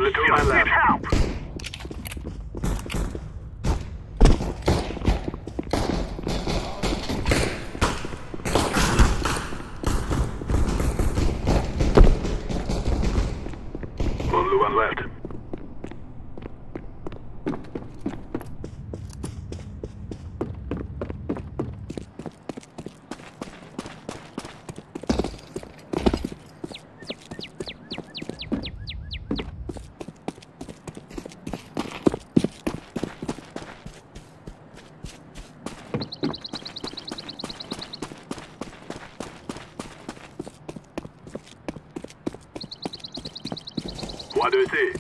Only two men left. Help! Only one left. What do you see?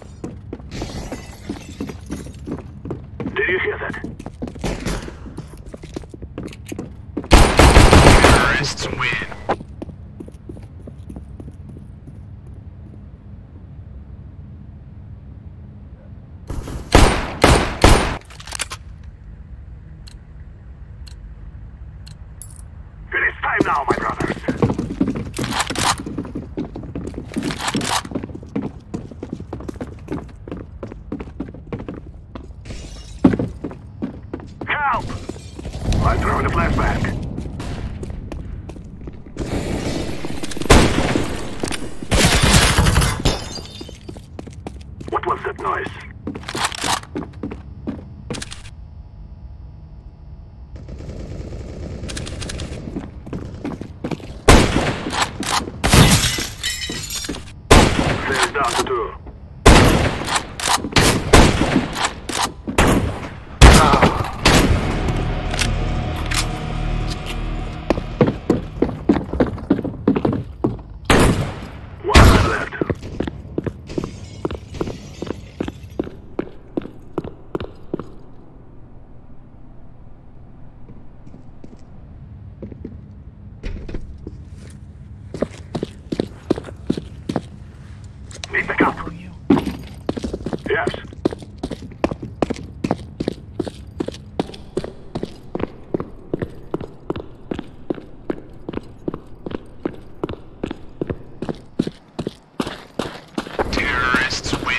Did you hear that? Terrorists win. It is time now, my brothers. Help! I'm throwing a flashback. What was that noise? Sails down to 2. Need backup. Yes. Terrorists win.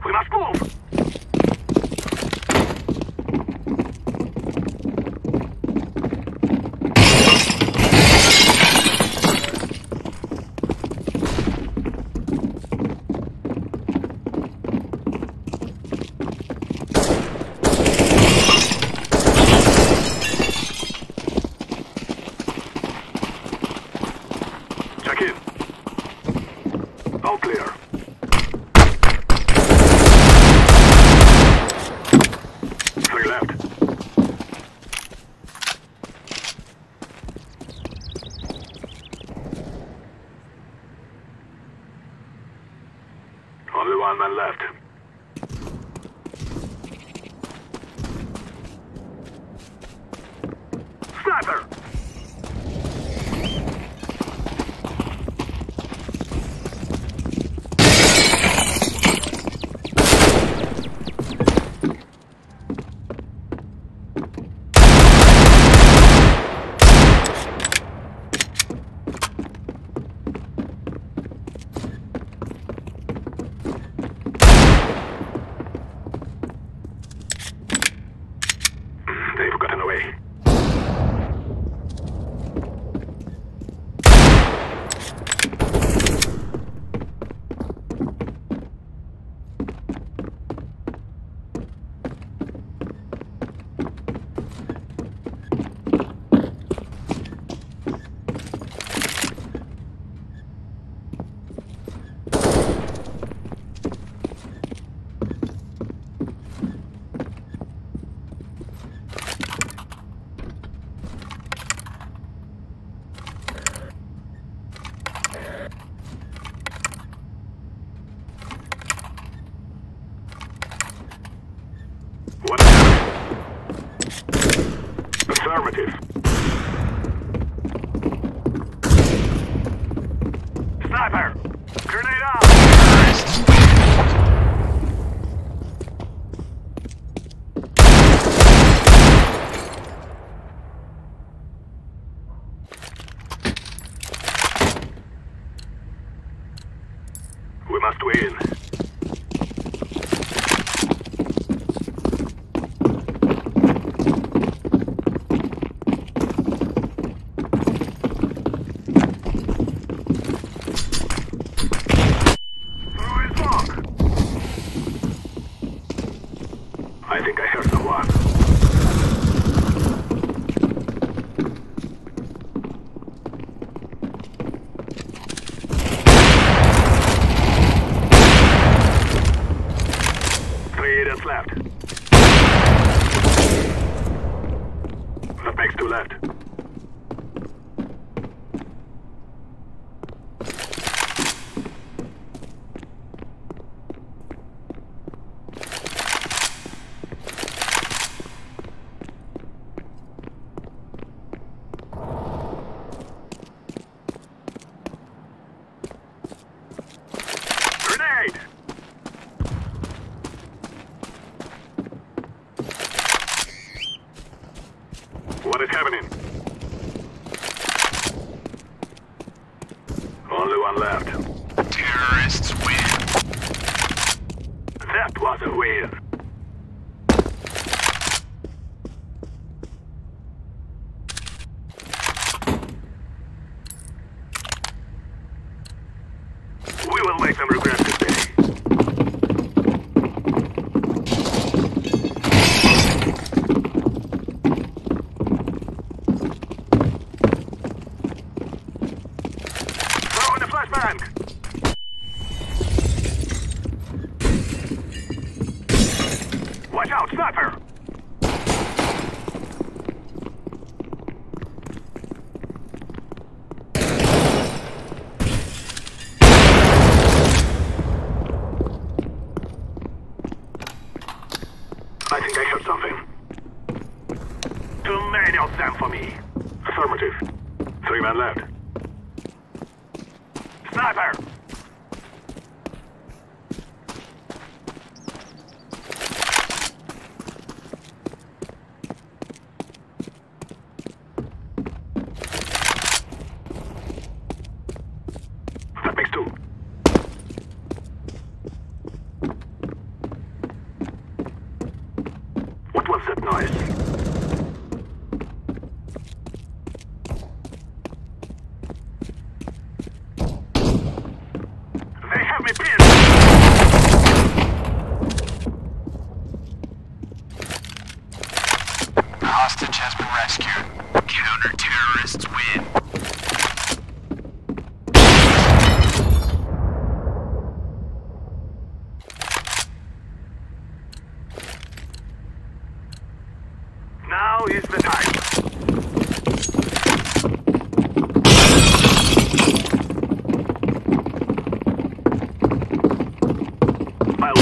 We must move! Check in. All clear. Three left. Only one man left. Sniper! They've gotten away. What? Affirmative. Sniper! Grenade out! minutes left. The pegs to left. Grenade! What is happening? Only one left. Terrorists win. That was a win. We will make them regret this day. Throw in the flashbang! Watch out, sniper! I think I heard something. Too many of them for me. Affirmative. 3 men left. Sniper! That makes 2. What was that noise? They have me pinned! Hostage has been rescued. Counter-terrorists win. Now is the time. I'll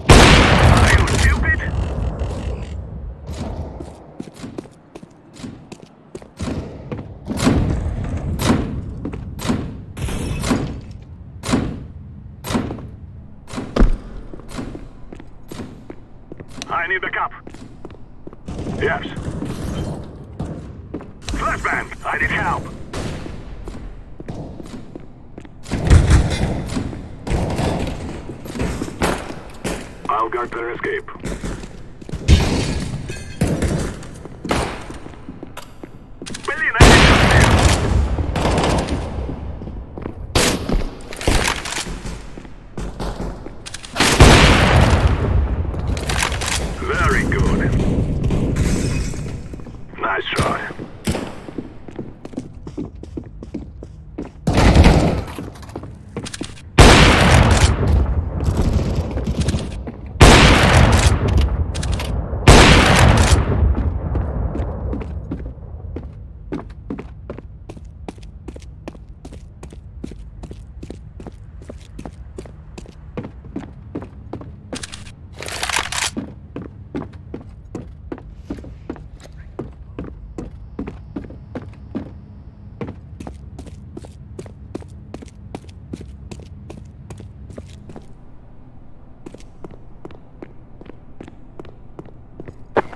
Are you stupid? I need backup. Yes. Flashbang! I need help. I'll guard their escape. Berlin, I need help. Very good. Nice shot.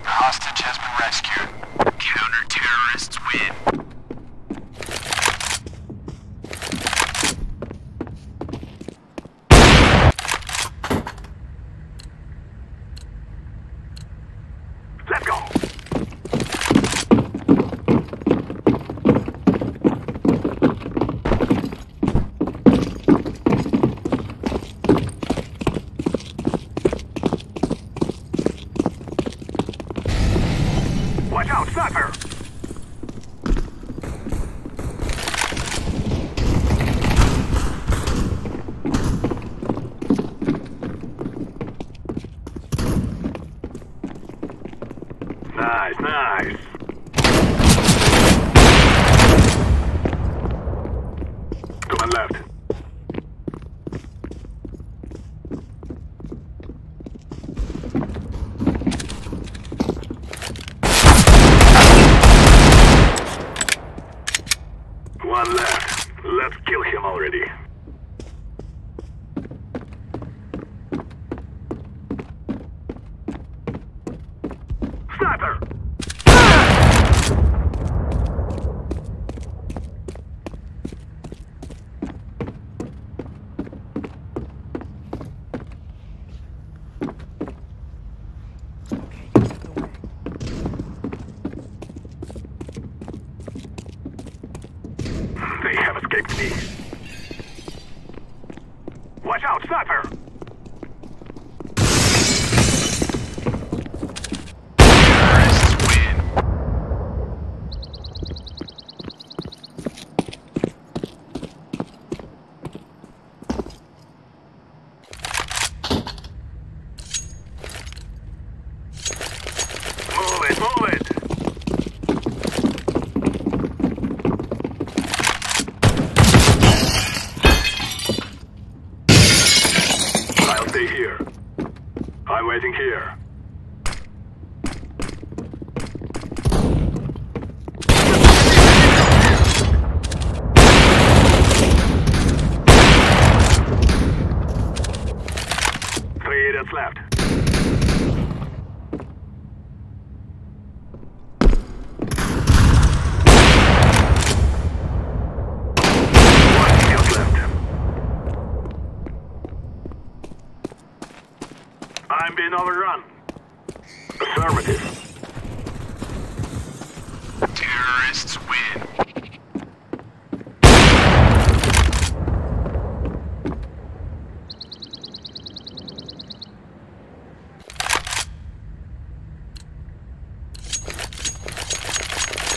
Hostage has been rescued. Counter-terrorists win. Let's go. Watch out! sniper! Nice, nice. To my left. One left. Let's kill him already. Sniper! They have escaped me. Watch out, sniper! Terrorists win. Move it, move it! I'll stay here. I'm waiting here. Three idiots left. One idiot left. I'm being overrun. Affirmative. Terrorists win.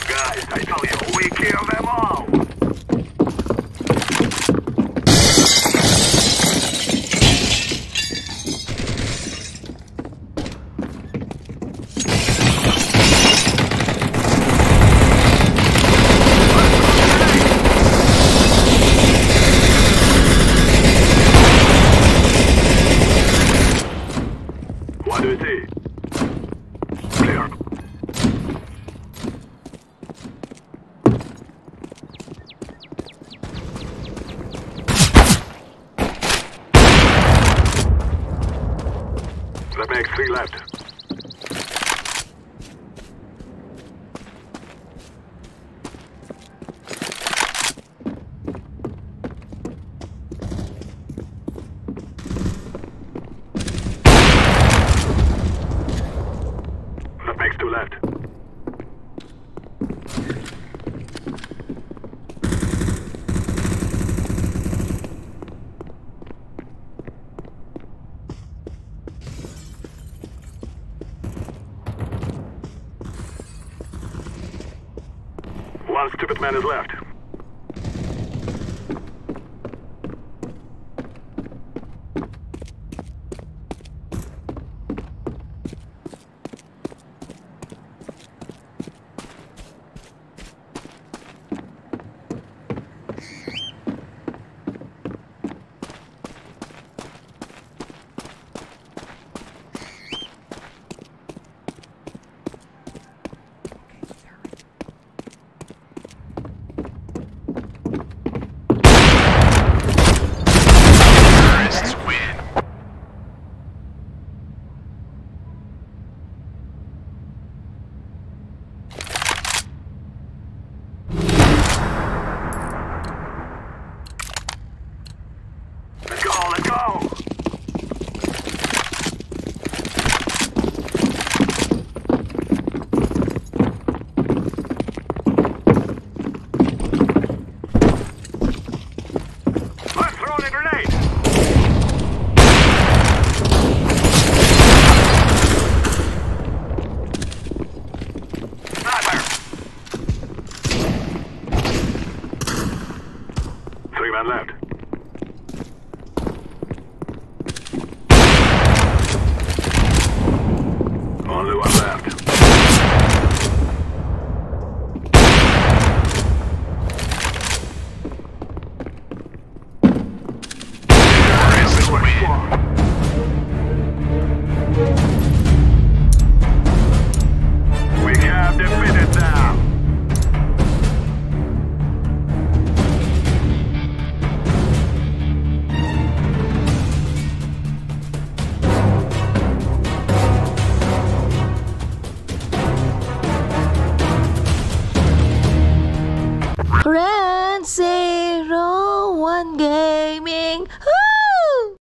Guys, I tell you, we kill them all. What do you see? Clear. That makes three left. That makes two left. One stupid man is left. man left. Only one left. Terrorists win. We have defeated them. Grand 01 Gaming.